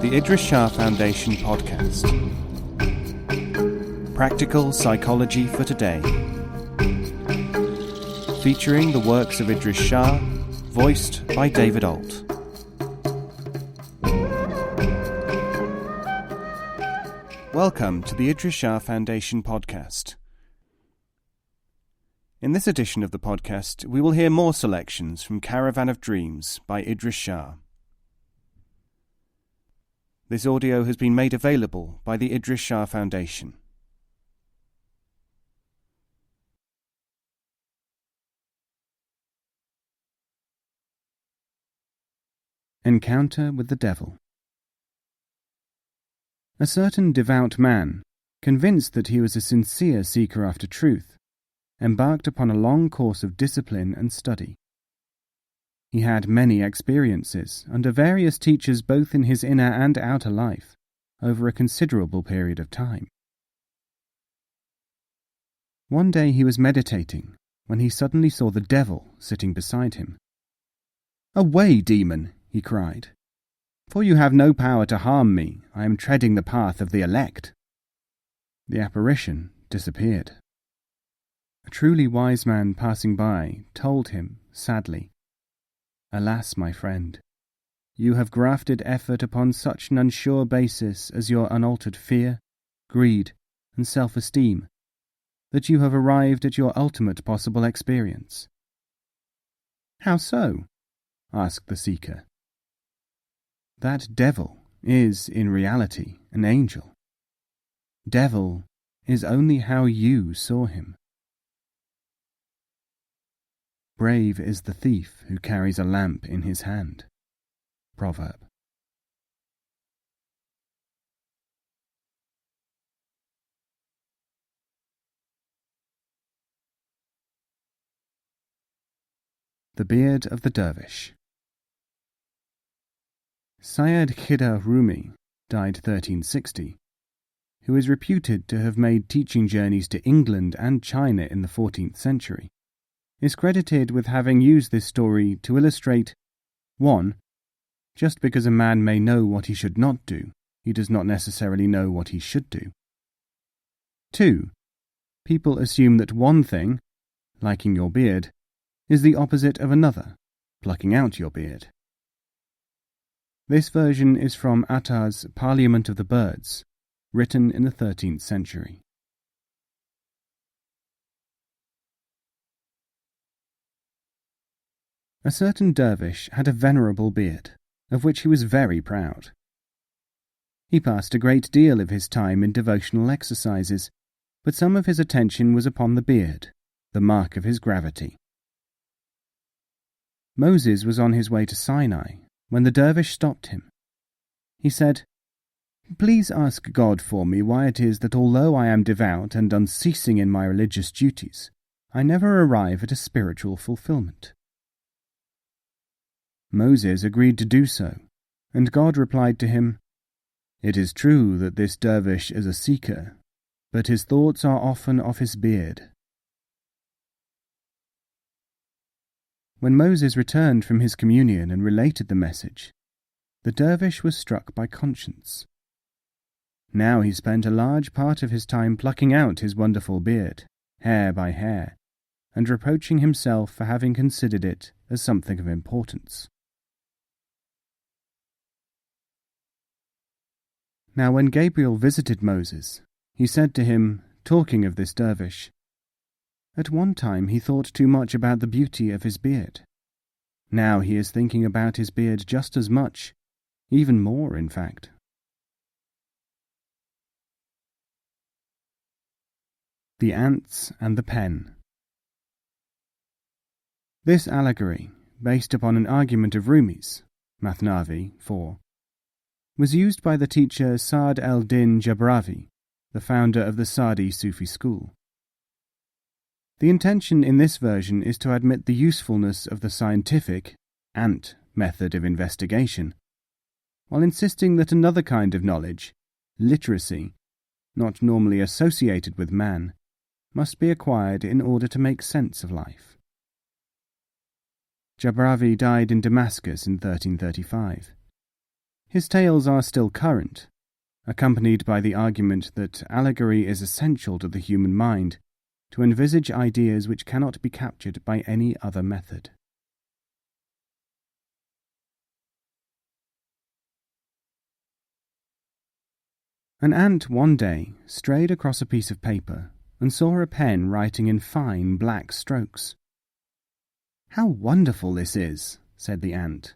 The Idries Shah Foundation podcast. Practical Psychology for Today. Featuring the works of Idries Shah, voiced by David Ault. Welcome to the Idries Shah Foundation podcast. In this edition of the podcast, we will hear more selections from Caravan of Dreams by Idries Shah. This audio has been made available by the Idries Shah Foundation. Encounter with the Devil. A certain devout man, convinced that he was a sincere seeker after truth, embarked upon a long course of discipline and study. He had many experiences under various teachers both in his inner and outer life, over a considerable period of time. One day he was meditating, when he suddenly saw the devil sitting beside him. "Away, demon!" he cried. "For you have no power to harm me. I am treading the path of the elect." The apparition disappeared. A truly wise man passing by told him, sadly, "Alas, my friend, you have grafted effort upon such an unsure basis as your unaltered fear, greed, and self-esteem, that you have arrived at your ultimate possible experience." "How so?" asked the seeker. "That devil is, in reality, an angel. Devil is only how you saw him. Brave is the thief who carries a lamp in his hand." Proverb. The Beard of the Dervish. Syed Khidr Rumi died 1360, who is reputed to have made teaching journeys to England and China in the 14th century. Is credited with having used this story to illustrate 1. Just because a man may know what he should not do, he does not necessarily know what he should do. 2. People assume that one thing, liking your beard, is the opposite of another, plucking out your beard. This version is from Attar's Parliament of the Birds, written in the 13th century. A certain dervish had a venerable beard, of which he was very proud. He passed a great deal of his time in devotional exercises, but some of his attention was upon the beard, the mark of his gravity. Moses was on his way to Sinai when the dervish stopped him. He said, "Please ask God for me why it is that although I am devout and unceasing in my religious duties, I never arrive at a spiritual fulfillment." Moses agreed to do so, and God replied to him, "It is true that this dervish is a seeker, but his thoughts are often of his beard." When Moses returned from his communion and related the message, the dervish was struck by conscience. Now he spent a large part of his time plucking out his wonderful beard, hair by hair, and reproaching himself for having considered it as something of importance. Now when Gabriel visited Moses, he said to him, talking of this dervish, "At one time he thought too much about the beauty of his beard. Now he is thinking about his beard just as much, even more in fact." The Ants and the Pen. This allegory, based upon an argument of Rumi's, Mathnavi 4, was used by the teacher Sa'd el-Din Jabravi, the founder of the Sa'di Sufi school. The intention in this version is to admit the usefulness of the scientific, ant method of investigation, while insisting that another kind of knowledge, literacy, not normally associated with man, must be acquired in order to make sense of life. Jabravi died in Damascus in 1335. His tales are still current, accompanied by the argument that allegory is essential to the human mind to envisage ideas which cannot be captured by any other method. An ant one day strayed across a piece of paper and saw a pen writing in fine black strokes. "How wonderful this is," said the ant.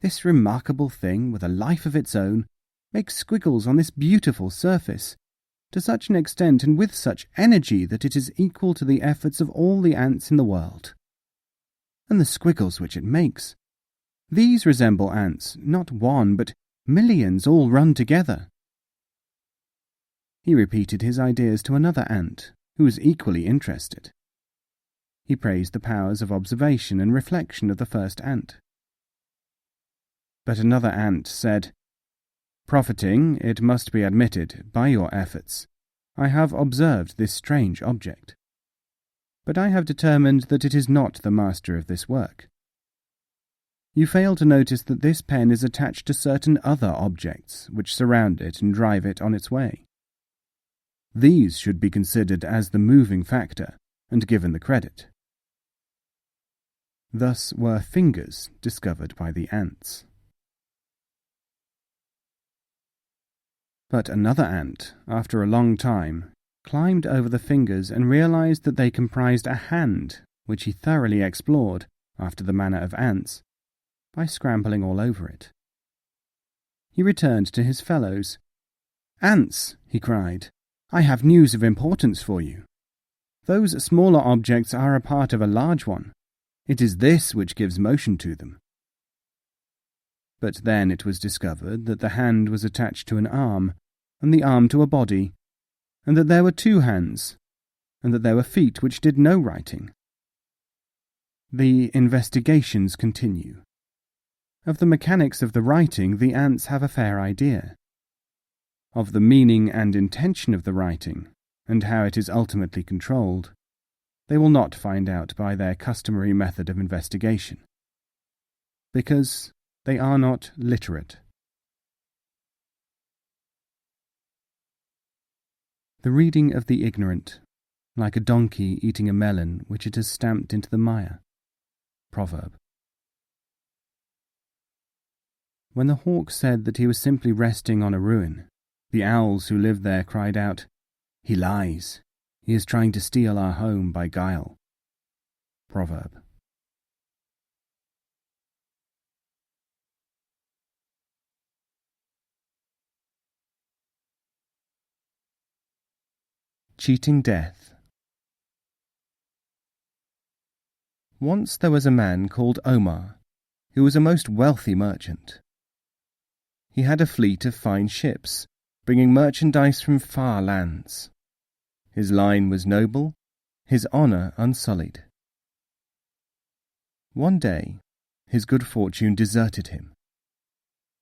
"This remarkable thing, with a life of its own, makes squiggles on this beautiful surface, to such an extent and with such energy that it is equal to the efforts of all the ants in the world. And the squiggles which it makes, these resemble ants, not one, but millions all run together." He repeated his ideas to another ant, who was equally interested. He praised the powers of observation and reflection of the first ant. But another ant said, "Profiting, it must be admitted, by your efforts, I have observed this strange object. But I have determined that it is not the master of this work. You fail to notice that this pen is attached to certain other objects which surround it and drive it on its way. These should be considered as the moving factor and given the credit." Thus were fingers discovered by the ants. But another ant, after a long time, climbed over the fingers and realized that they comprised a hand, which he thoroughly explored, after the manner of ants, by scrambling all over it. He returned to his fellows. "Ants," he cried, "I have news of importance for you. Those smaller objects are a part of a large one. It is this which gives motion to them." But then it was discovered that the hand was attached to an arm, and the arm to a body, and that there were two hands, and that there were feet which did no writing. The investigations continue. Of the mechanics of the writing, the ants have a fair idea. Of the meaning and intention of the writing, and how it is ultimately controlled, they will not find out by their customary method of investigation, because they are not literate. The reading of the ignorant, like a donkey eating a melon which it has stamped into the mire. Proverb. When the hawk said that he was simply resting on a ruin, the owls who lived there cried out, "He lies. He is trying to steal our home by guile." Proverb. Cheating Death. Once there was a man called Omar, who was a most wealthy merchant. He had a fleet of fine ships, bringing merchandise from far lands. His line was noble, his honour unsullied. One day, his good fortune deserted him.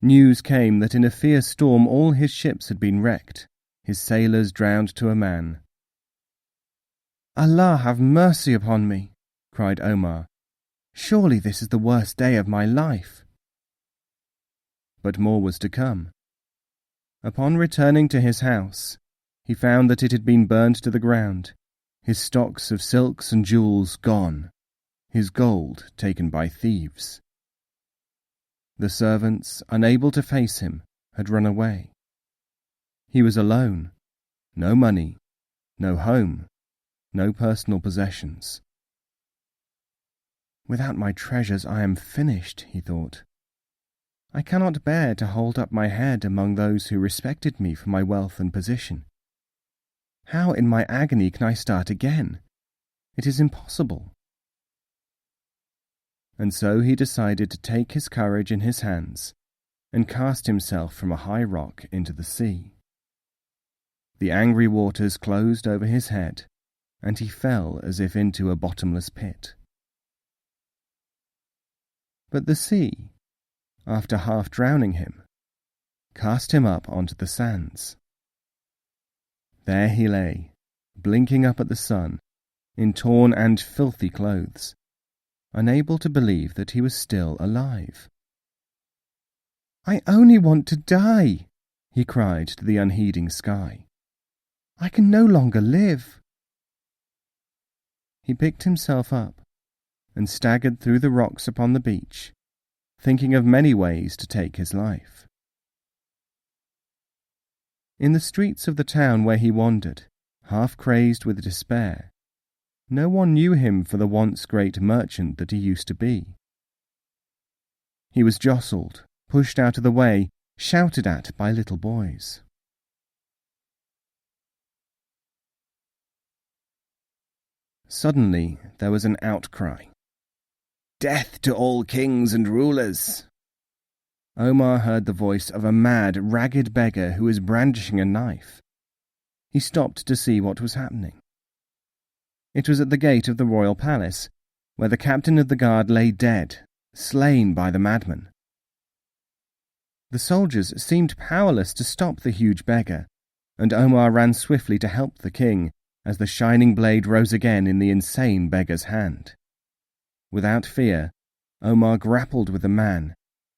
News came that in a fierce storm all his ships had been wrecked, his sailors drowned to a man. "Allah have mercy upon me," cried Omar. "Surely this is the worst day of my life." But more was to come. Upon returning to his house, he found that it had been burned to the ground, his stocks of silks and jewels gone, his gold taken by thieves. The servants, unable to face him, had run away. He was alone, no money, no home, no personal possessions. "Without my treasures I am finished," he thought. "I cannot bear to hold up my head among those who respected me for my wealth and position. How in my agony can I start again? It is impossible." And so he decided to take his courage in his hands and cast himself from a high rock into the sea. The angry waters closed over his head, and he fell as if into a bottomless pit. But the sea, after half drowning him, cast him up onto the sands. There he lay, blinking up at the sun, in torn and filthy clothes, unable to believe that he was still alive. I only want to die, he cried to the unheeding sky. I can no longer live. He picked himself up and staggered through the rocks upon the beach, thinking of many ways to take his life. In the streets of the town where he wandered, half crazed with despair, no one knew him for the once great merchant that he used to be. He was jostled, pushed out of the way, shouted at by little boys. Suddenly there was an outcry. "Death to all kings and rulers!" Omar heard the voice of a mad, ragged beggar who was brandishing a knife. He stopped to see what was happening. It was at the gate of the royal palace, where the captain of the guard lay dead, slain by the madman. The soldiers seemed powerless to stop the huge beggar, and Omar ran swiftly to help the king as the shining blade rose again in the insane beggar's hand. Without fear, Omar grappled with the man,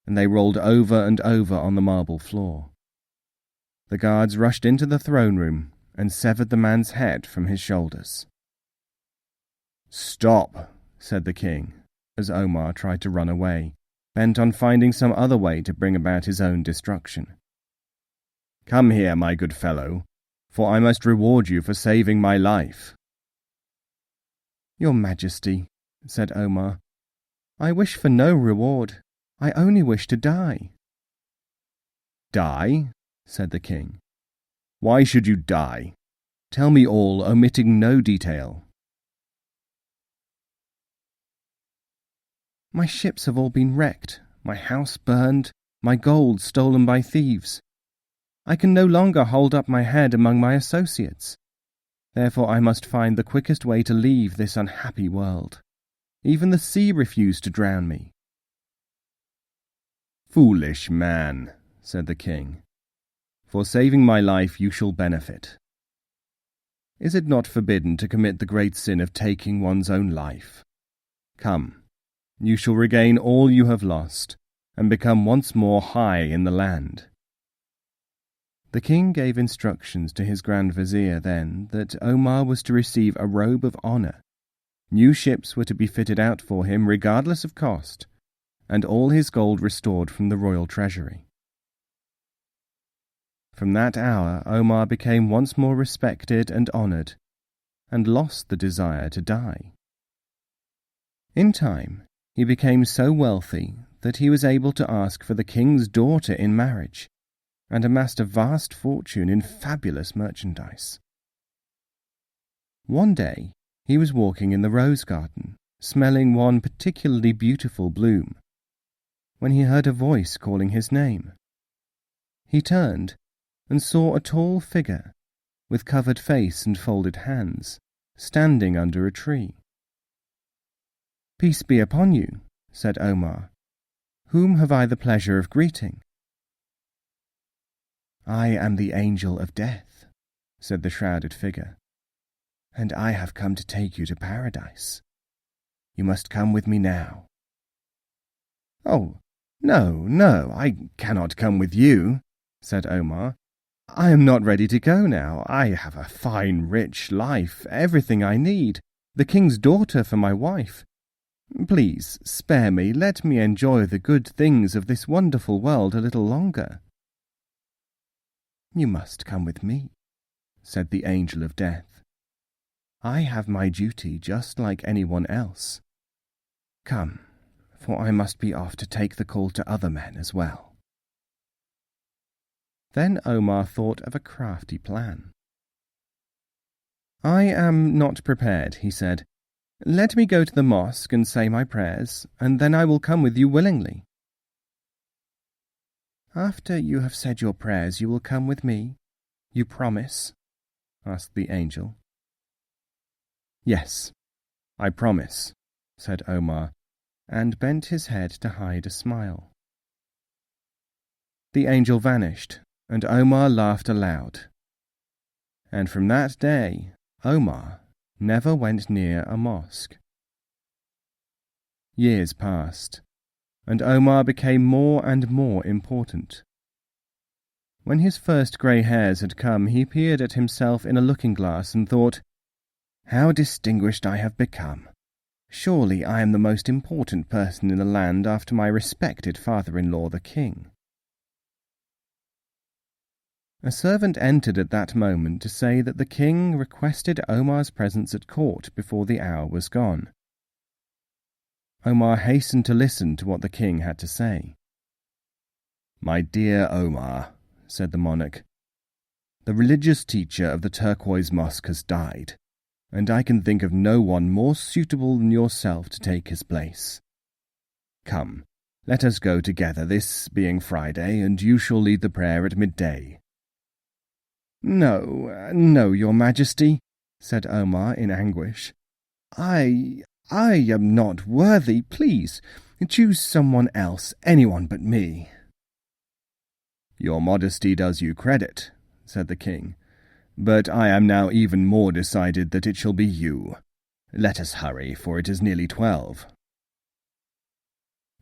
and they rolled over and over on the marble floor. The guards rushed into the throne room and severed the man's head from his shoulders. "Stop," said the king, as Omar tried to run away, bent on finding some other way to bring about his own destruction. "Come here, my good fellow, for I must reward you for saving my life." "Your Majesty," said Omar, "I wish for no reward. I only wish to die." "Die?" said the king. "Why should you die? Tell me all, omitting no detail." "My ships have all been wrecked, my house burned, my gold stolen by thieves. I can no longer hold up my head among my associates. Therefore I must find the quickest way to leave this unhappy world. Even the sea refused to drown me." "Foolish man," said the king. "For saving my life you shall benefit. Is it not forbidden to commit the great sin of taking one's own life? Come, you shall regain all you have lost, and become once more high in the land." The king gave instructions to his Grand Vizier then that Omar was to receive a robe of honour. New ships were to be fitted out for him regardless of cost, and all his gold restored from the royal treasury. From that hour Omar became once more respected and honoured, and lost the desire to die. In time, he became so wealthy that he was able to ask for the king's daughter in marriage, and amassed a vast fortune in fabulous merchandise. One day he was walking in the rose garden, smelling one particularly beautiful bloom, when he heard a voice calling his name. He turned and saw a tall figure, with covered face and folded hands, standing under a tree. "Peace be upon you," said Omar. "Whom have I the pleasure of greeting?" "I am the angel of death," said the shrouded figure, "and I have come to take you to paradise. You must come with me now." "Oh, no, I cannot come with you," said Omar. "I am not ready to go now. I have a fine, rich life, everything I need, the king's daughter for my wife. Please, spare me, let me enjoy the good things of this wonderful world a little longer." "You must come with me," said the angel of death. "I have my duty just like anyone else. Come, for I must be off to take the call to other men as well." Then Omar thought of a crafty plan. "I am not prepared," he said. "Let me go to the mosque and say my prayers, and then I will come with you willingly." "After you have said your prayers you will come with me? You promise?" asked the angel. "Yes, I promise," said Omar, and bent his head to hide a smile. The angel vanished, and Omar laughed aloud. And from that day, Omar never went near a mosque. Years passed, and Omar became more and more important. When his first grey hairs had come, he peered at himself in a looking-glass and thought, "How distinguished I have become! Surely I am the most important person in the land after my respected father-in-law the king." A servant entered at that moment to say that the king requested Omar's presence at court before the hour was gone. Omar hastened to listen to what the king had to say. "My dear Omar," said the monarch, "the religious teacher of the Turquoise Mosque has died, and I can think of no one more suitable than yourself to take his place. Come, let us go together, this being Friday, and you shall lead the prayer at midday." No, your Majesty," said Omar in anguish. I am not worthy. Please, choose someone else, anyone but me." "Your modesty does you credit," said the king, "but I am now even more decided that it shall be you. Let us hurry, for it is nearly 12.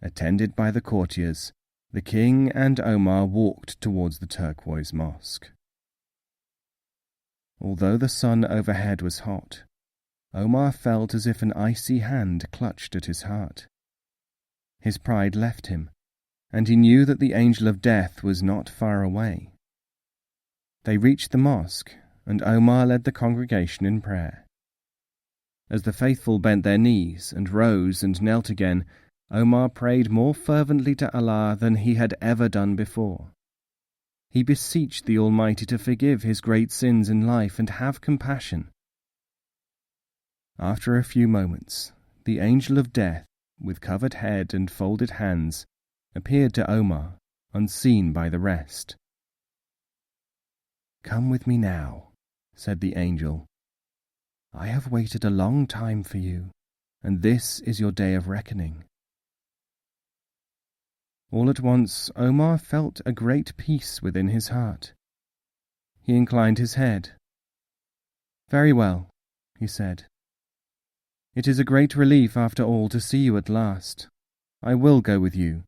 Attended by the courtiers, the king and Omar walked towards the Turquoise Mosque. Although the sun overhead was hot, Omar felt as if an icy hand clutched at his heart. His pride left him, and he knew that the angel of death was not far away. They reached the mosque, and Omar led the congregation in prayer. As the faithful bent their knees and rose and knelt again, Omar prayed more fervently to Allah than he had ever done before. He beseeched the Almighty to forgive his great sins in life and have compassion. After a few moments, the angel of death, with covered head and folded hands, appeared to Omar, unseen by the rest. "Come with me now," said the angel. "I have waited a long time for you, and this is your day of reckoning." All at once Omar felt a great peace within his heart. He inclined his head. "Very well," he said. "It is a great relief after all to see you at last. I will go with you.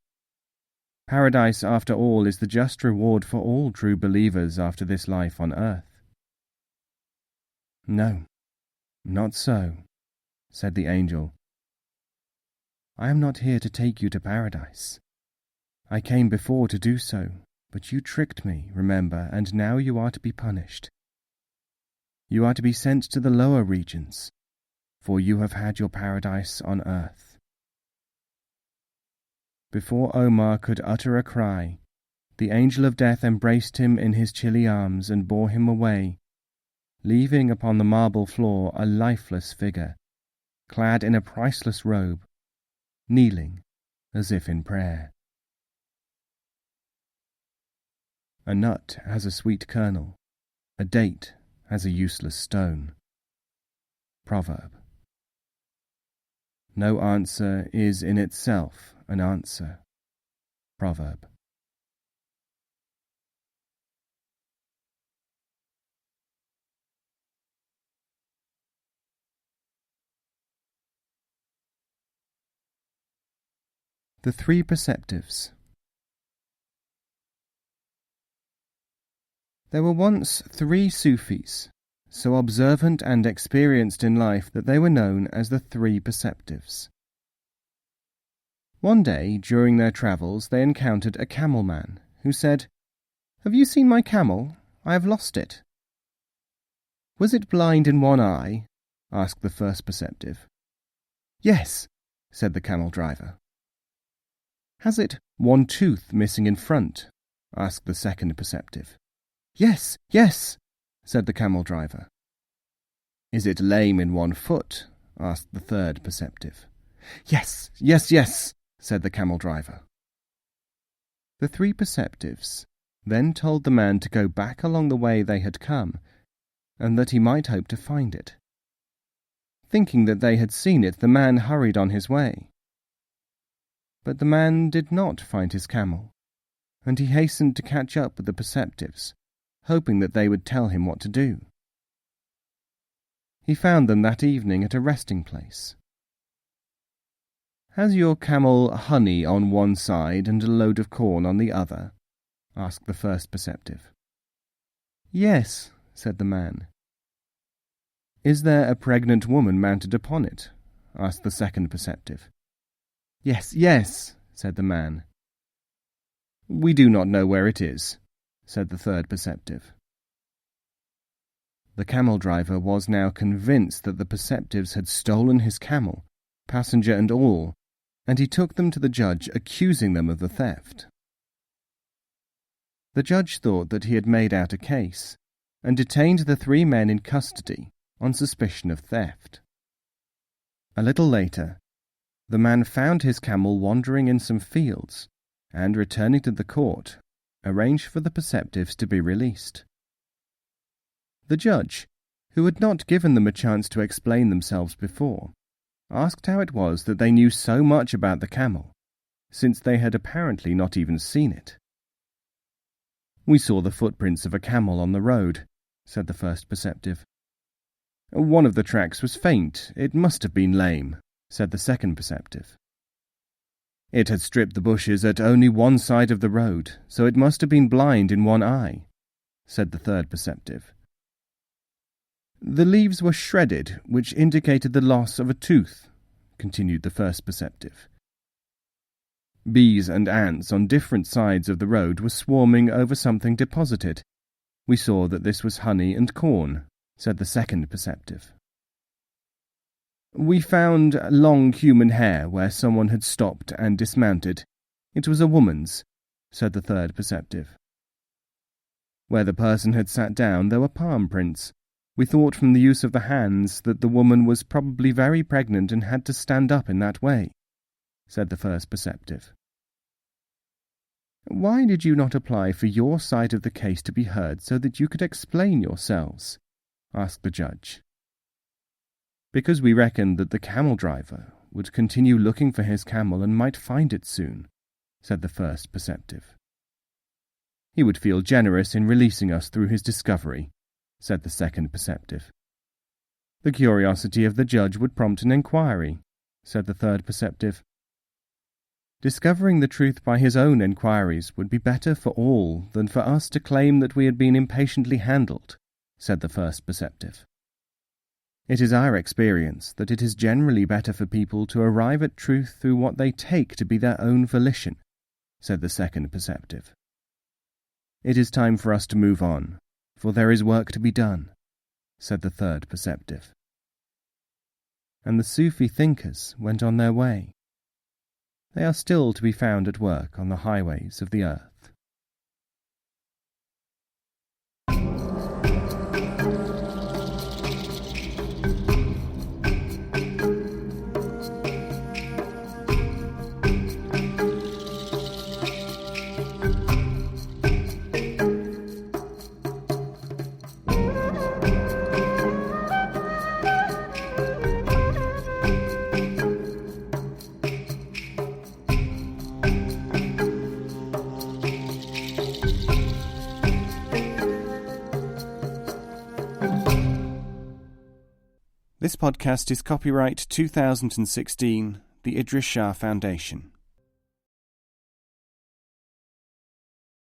Paradise, after all, is the just reward for all true believers after this life on earth." "No, not so," said the angel. "I am not here to take you to paradise. I came before to do so, but you tricked me, remember, and now you are to be punished. You are to be sent to the lower regions, for you have had your paradise on earth." Before Omar could utter a cry, the angel of death embraced him in his chilly arms and bore him away, leaving upon the marble floor a lifeless figure, clad in a priceless robe, kneeling as if in prayer. A nut has a sweet kernel, a date has a useless stone. Proverb. No answer is in itself an answer. Proverb. The Three Perceptives. There were once 3 Sufis, so observant and experienced in life that they were known as the Three Perceptives. One day, during their travels, they encountered a camel man, who said, "Have you seen my camel? I have lost it." "Was it blind in one eye?" asked the first perceptive. "Yes," said the camel driver. "Has it one tooth missing in front?" asked the second perceptive. Yes, said the camel driver. "Is it lame in one foot?" asked the third perceptive. Yes, said the camel driver. The 3 perceptives then told the man to go back along the way they had come, and that he might hope to find it. Thinking that they had seen it, the man hurried on his way. But the man did not find his camel, and he hastened to catch up with the perceptives, hoping that they would tell him what to do. He found them that evening at a resting place. "Has your camel honey on one side and a load of corn on the other?" asked the first perceptive. "Yes," said the man. "Is there a pregnant woman mounted upon it?" asked the second perceptive. "Yes, yes," said the man. "We do not know where it is," said the third perceptive. The camel driver was now convinced that the perceptives had stolen his camel, passenger and all, and he took them to the judge, accusing them of the theft. The judge thought that he had made out a case, and detained the 3 men in custody on suspicion of theft. A little later, the man found his camel wandering in some fields, and, returning to the court, arranged for the perceptives to be released. The judge, who had not given them a chance to explain themselves before, asked how it was that they knew so much about the camel, since they had apparently not even seen it. "We saw the footprints of a camel on the road," said the first perceptive. "One of the tracks was faint. It must have been lame," said the second perceptive. "It had stripped the bushes at only one side of the road, so it must have been blind in one eye," said the third perceptive. "The leaves were shredded, which indicated the loss of a tooth," continued the first perceptive. "Bees and ants on different sides of the road were swarming over something deposited. We saw that this was honey and corn," said the second perceptive. "We found long human hair where someone had stopped and dismounted. It was a woman's," said the third perceptive. "Where the person had sat down there were palm prints. We thought from the use of the hands that the woman was probably very pregnant and had to stand up in that way," said the first perceptive. "Why did you not apply for your side of the case to be heard so that you could explain yourselves?" asked the judge. "Because we reckoned that the camel driver would continue looking for his camel and might find it soon," said the first perceptive. "He would feel generous in releasing us through his discovery," said the second perceptive. "The curiosity of the judge would prompt an inquiry," said the third perceptive. "Discovering the truth by his own inquiries would be better for all than for us to claim that we had been impatiently handled," said the first perceptive. "It is our experience that it is generally better for people to arrive at truth through what they take to be their own volition," said the second perceptive. "It is time for us to move on, for there is work to be done," said the third perceptive. And the Sufi thinkers went on their way. They are still to be found at work on the highways of the earth. This podcast is copyright 2016, the Idries Shah Foundation.